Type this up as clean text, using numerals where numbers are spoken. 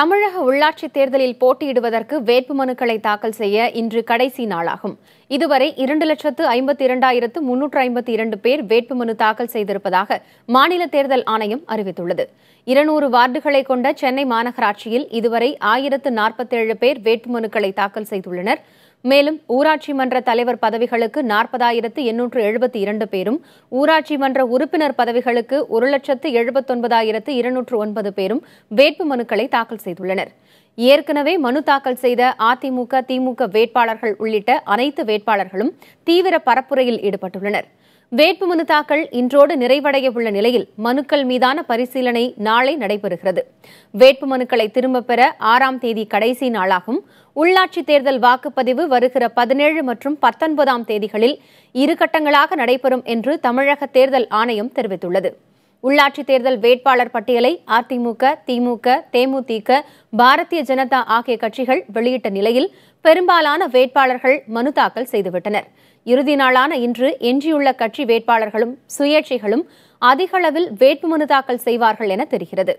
தமிழக உள்ளாட்சித் தேர்தலில் போட்டியிடுவதற்கு வேட்புமனுக்களை தாக்கல் செய்ய இன்று கடைசி நாளாகும். இதுவரை 2,52,352 பேர் வேட்புமனு தாக்கல் செய்திருப்பதாக மாநில தேர்தல் ஆணையம் அறிவித்துள்ளது. 200 வார்டுகளை கொண்ட சென்னை மாநகராட்சியில் இதுவரை 1047 பேர் வேட்புமனுக்களை தாக்கல் செய்துள்ளனர். மேலும் ஊராட்சி மன்ற தலைவர் பதவிகளுக்கு 40,872 பேரும், ஊராட்சி மன்ற உறுப்பினர் பதவிகளுக்கு 1,79,209 பேரும் வேட்புமனுக்களை தாக்கல் செய்துள்ளனர். ஏற்கனவே மனு தாக்கல் செய்த அதிமுக, திமுக வேட்பாளர்கள் உள்ளிட்ட அனைத்து வேட்பாளர்களும் தீவிர பரப்புரையில் ஈடுபட்டுள்ளனர். வேட்புமனு தாக்கல் இன்றோடு நிறைவடைய உள்ள நிலையில் மனுக்கள் மீதான பரிசீலனை நாளை நடைபெறுகிறது. வேட்புமனுக்களை திரும்பப் பெற 6ஆம் தேதி கடைசி நாளாகும். உள்ளாட்சித் தேர்தல் வாக்குப்பதிவு வருகிற 17 மற்றும் 19ஆம் தேதிகளில் 2 கட்டங்களாக நடைபெறும் என்று தமிழக தேர்தல் ஆணையம் தெரிவித்துள்ளது. உள்ளாட்சித் தேர்தல் வேட்பாளர் பட்டியலை அதிமுக, திமுக, தேமுதிக, பாரதிய ஜனதா ஆகிய கட்சிகள் வெளியிட்ட நிலையில் பெரும்பாலான வேட்பாளர்கள் மனு தாக்கல் செய்துவிட்டனர். இறுதி நாளான இன்று எஞ்சியுள்ள கட்சி வேட்பாளர்களும் சுயேட்சைகளும் அதிக அளவில் வேட்புமனு தாக்கல் செய்வார்கள் என தெரிகிறது.